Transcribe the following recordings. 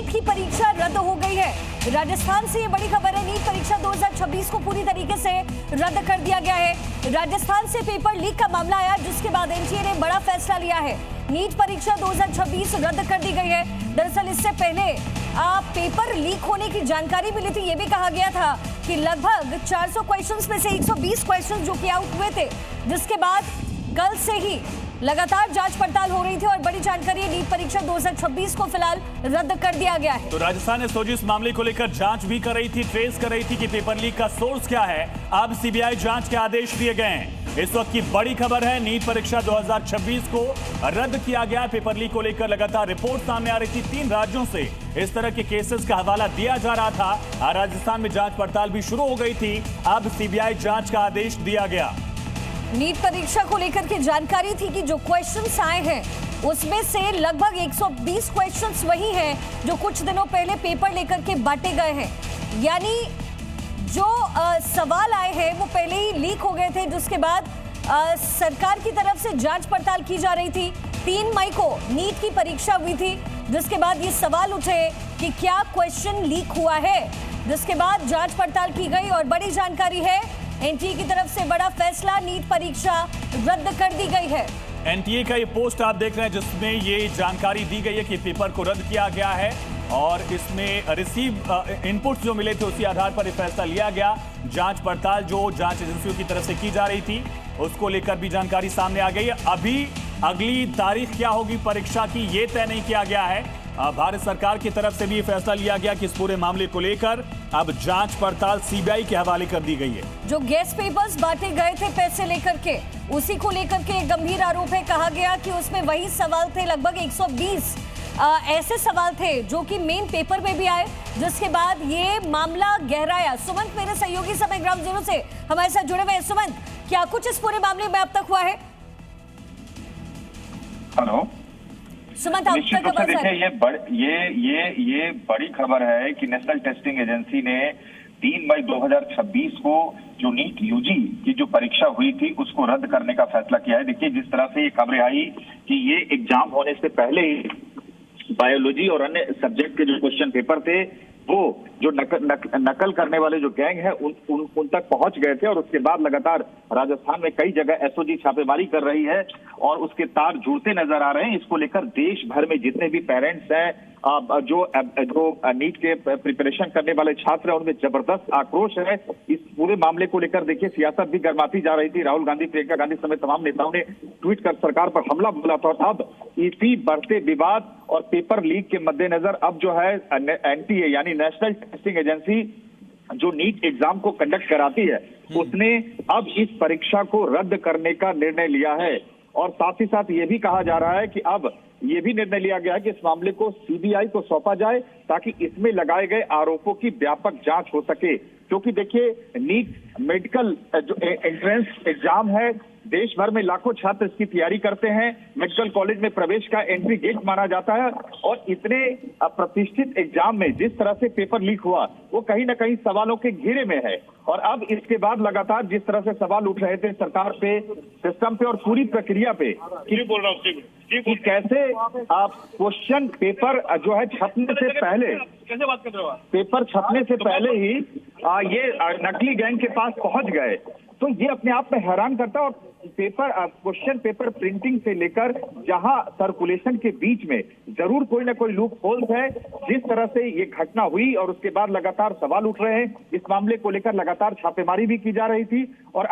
NEET की परीक्षा रद्द हो गई है। राजस्थान से ये बड़ी खबर है। नीट परीक्षा 2026 को पूरी तरीके से रद्द कर दिया गया है। राजस्थान से पेपर लीक का मामला आया, जिसके बाद एनटीए ने बड़ा फैसला लिया है। नीट परीक्षा 2026 रद्द कर दी गई है। दरअसल इससे पहले पेपर लीक होने की जानकारी मिली थी। ये भी कहा गया था कि लगभग 400 क्वेश्चंस में से 120 क्वेश्चंस जो कि आउट हुए थे, जिसके बाद कल से ही लगातार जांच पड़ताल हो रही थी और बड़ी जानकारी नीट परीक्षा 2026 को फिलहाल रद्द कर दिया गया है। तो राजस्थान एसओजी इस मामले को लेकर जांच भी कर रही थी, ट्रेस कर रही थी कि पेपर लीक का सोर्स क्या है। अब सीबीआई जांच के आदेश दिए गए हैं। इस वक्त की बड़ी खबर है, नीट परीक्षा 2026 को रद्द किया गया। पेपर लीक को लेकर लगातार रिपोर्ट सामने आ रही थी। 3 राज्यों से इस तरह के केसेस का हवाला दिया जा रहा था। राजस्थान में जांच पड़ताल भी शुरू हो गई थी। अब सीबीआई जांच का आदेश दिया गया। नीट परीक्षा को लेकर के जानकारी थी कि जो क्वेश्चंस आए हैं उसमें से लगभग 120 क्वेश्चंस वही हैं जो कुछ दिनों पहले पेपर लेकर के बांटे गए हैं। यानी जो सवाल आए हैं वो पहले ही लीक हो गए थे, जिसके बाद सरकार की तरफ से जांच पड़ताल की जा रही थी। 3 मई को नीट की परीक्षा हुई थी, जिसके बाद ये सवाल उठे कि क्या क्वेश्चन लीक हुआ है, जिसके बाद जांच पड़ताल की गई और बड़ी जानकारी है, एनटीए की तरफ से बड़ा फैसला, नीट परीक्षा रद्द कर दी गई है। एनटीए का ये पोस्ट आप देख रहे हैं, जिसमें ये जानकारी दी गई है कि पेपर को रद्द किया गया है और इसमें रिसीव इनपुट्स जो मिले थे उसी आधार पर ये फैसला लिया गया। जांच पड़ताल जो जांच एजेंसियों की तरफ से की जा रही थी उसको लेकर भी जानकारी सामने आ गई है। अभी अगली तारीख क्या होगी परीक्षा की, ये तय नहीं किया गया है। भारत सरकार की तरफ से भी ये फैसला लिया गया कि इस पूरे मामले को लेकर अब जांच पड़ताल सीबीआई के हवाले कर दी गई है। जो गेस्ट पेपर्स बांटे गए थे पैसे लेकर के, उसी को लेकर के एक गंभीर आरोप है। कहा गया कि उसमें वही सवाल थे, लगभग 120 ऐसे सवाल थे जो कि मेन पेपर में भी आए, जिसके बाद ये मामला गहराया। सुमंत मेरे सहयोगी समय ग्राउंड जीरो से हमारे साथ जुड़े हुए हैं। सुमंत, क्या कुछ इस पूरे मामले में अब तक हुआ है? हेलो सुमंत, निश्चित रूप से देखिए ये बड़ी खबर है कि नेशनल टेस्टिंग एजेंसी ने 3 मई 2026 को जो नीट यूजी की जो परीक्षा हुई थी उसको रद्द करने का फैसला किया है। देखिए जिस तरह से ये खबरें आई कि ये एग्जाम होने से पहले ही बायोलॉजी और अन्य सब्जेक्ट के जो क्वेश्चन पेपर थे वो जो नकल करने वाले जो गैंग है उन तक पहुंच गए थे और उसके बाद लगातार राजस्थान में कई जगह एसओजी छापेमारी कर रही है और उसके तार जुड़ते नजर आ रहे हैं। इसको लेकर देश भर में जितने भी पेरेंट्स हैं, जो नीट के प्रिपरेशन करने वाले छात्र हैं, उनमें जबरदस्त आक्रोश है। इस पूरे मामले को लेकर देखिए सियासत भी गर्माती जा रही थी। राहुल गांधी, प्रियंका गांधी समेत तमाम नेताओं ने ट्वीट कर सरकार पर हमला बोला था। अब इसी बढ़ते विवाद और पेपर लीक के मद्देनजर अब जो है एनटीए यानी नेशनल टेस्टिंग एजेंसी जो नीट एग्जाम को कंडक्ट कराती है, उसने अब इस परीक्षा को रद्द करने का निर्णय लिया है। और साथ ही साथ ये भी कहा जा रहा है कि अब ये भी निर्णय लिया गया है कि इस मामले को सीबीआई को सौंपा जाए ताकि इसमें लगाए गए आरोपों की व्यापक जांच हो सके। क्योंकि देखिए नीट मेडिकल जो एंट्रेंस एग्जाम है, देश भर में लाखों छात्र इसकी तैयारी करते हैं। मेडिकल कॉलेज में प्रवेश का एंट्री गेट माना जाता है और इतने प्रतिष्ठित एग्जाम में जिस तरह से पेपर लीक हुआ वो कहीं ना कहीं सवालों के घेरे में है। और अब इसके बाद लगातार जिस तरह से सवाल उठ रहे थे सरकार पे, सिस्टम पे और पूरी प्रक्रिया पे कि कैसे आप क्वेश्चन पेपर जो है छपने से पहले, कैसे बात कर रहे हो, पेपर छपने से पहले ही ये नकली गैंग के पास पहुंच गए, तो ये अपने आप में हैरान करता है। और पेपर क्वेश्चन पेपर प्रिंटिंग से लेकर जहां सर्कुलेशन के बीच में जरूर कोई ना कोई लूप होल्स है। जिस तरह से ये घटना हुई और उसके बाद लगातार सवाल उठ रहे हैं, इस मामले को लेकर लगातार छापेमारी भी की जा रही थी। और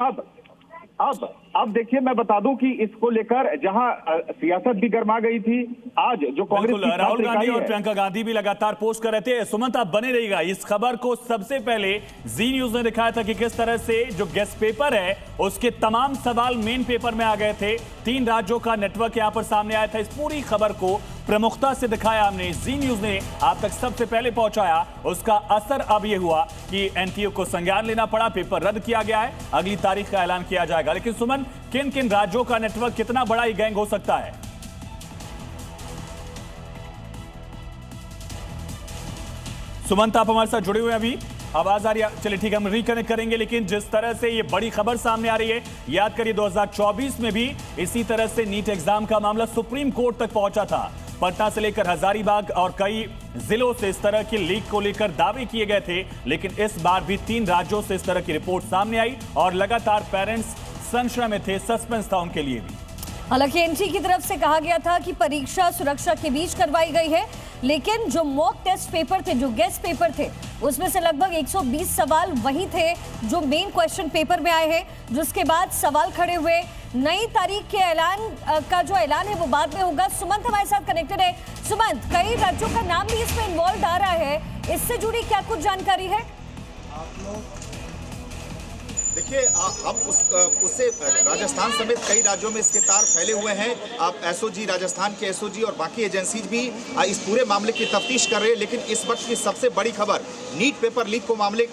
अब देखिए मैं बता दूं कि इसको लेकर जहां सियासत भी गर्मा गई थी, आज जो कांग्रेस की राहुल गांधी और प्रियंका गांधी भी लगातार पोस्ट कर रहे थे। सुमंत, आप बने रहिएगा। इस खबर को सबसे पहले जी न्यूज ने दिखाया था कि किस तरह से जो गेस्ट पेपर है उसके तमाम सवाल मेन पेपर में आ गए थे। 3 राज्यों का नेटवर्क यहां पर सामने आया था। इस पूरी खबर को प्रमुखता से दिखाया हमने, जी न्यूज ने आप तक सबसे पहले पहुंचाया। उसका असर अब यह हुआ कि एनटीए को संज्ञान लेना पड़ा, पेपर रद्द किया गया है। अगली तारीख का ऐलान किया जाएगा। लेकिन सुमन, किन किन राज्यों का नेटवर्क, कितना बड़ा ये गैंग हो सकता है? सुमंत, आप हमारे साथ जुड़े हुए हैं, अभी आवाज आ रही है? चलिए ठीक है, हम रिकनेक्ट करेंगे। लेकिन जिस तरह से ये बड़ी खबर सामने आ रही है, याद करिए 2024 में भी इसी तरह से नीट एग्जाम का मामला सुप्रीम कोर्ट तक पहुंचा था। पटना से लेकर हजारीबाग और कई जिलों से इस तरह की लीक को लेकर दावे किए गए थे, लेकिन इस बार भी 3 राज्यों से इस तरह की रिपोर्ट सामने आई और लगातार पेरेंट्स संशय में थे, सस्पेंस था उनके लिए भी। हालांकि एनटी की तरफ से कहा गया था कि परीक्षा सुरक्षा के बीच करवाई गई है, लेकिन जो मॉक टेस्ट पेपर थे, जो गेस्ट पेपर थे, उसमें से लगभग 120 सवाल वही थे जो मेन क्वेश्चन पेपर में आए हैं, जिसके बाद सवाल खड़े हुए। नई तारीख के ऐलान का जो ऐलान है वो बाद में होगा। सुमंत हमारे साथ कनेक्टेड है। सुमंत, कई राज्यों का नाम भी इसमें इन्वॉल्व आ रहा है, इससे जुड़ी क्या कुछ जानकारी है? देखिए, हम उससे राजस्थान समेत कई राज्यों में इसके तार फैले हुए हैं। आप एसओजी, राजस्थान के एसओजी और बाकी एजेंसीज भी इस पूरे मामले की तफ्तीश कर रहे हैं। लेकिन इस वक्त की सबसे बड़ी खबर नीट पेपर लीक मामले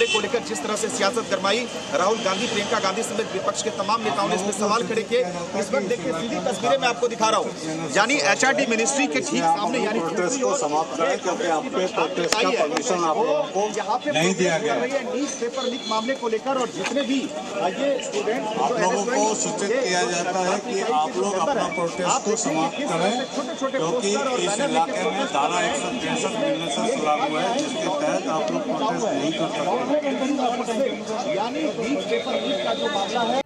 को लेकर जिस तरह से सियासत गरमाई, राहुल गांधी, प्रियंका गांधी समेत विपक्ष के तमाम नेताओं ने इसमें सवाल खड़े किए। इस वक्त देखिए, सीधी तस्वीरें मैं आपको दिखा रहा हूँ, यानी एचआरडी मिनिस्ट्री के ठीक सामने, यानी समाप्त करें क्योंकि आपके प्रोटेस्ट का परमिशन आप लोगों को नहीं दिया गया है। नीट पेपर लीक मामले को लेकर और जितने भी ये स्टूडेंट, आप लोगों को सूचित किया जाता है कि आप लोग अपना प्रोटेस्ट को समाप्त करें क्योंकि इस इलाके में धारा 163 मिलने लागू है, जिसके तहत आप लोग प्रोटेस्ट नहीं कर सकते। यानी नीट पेपर लीक का जो मामला है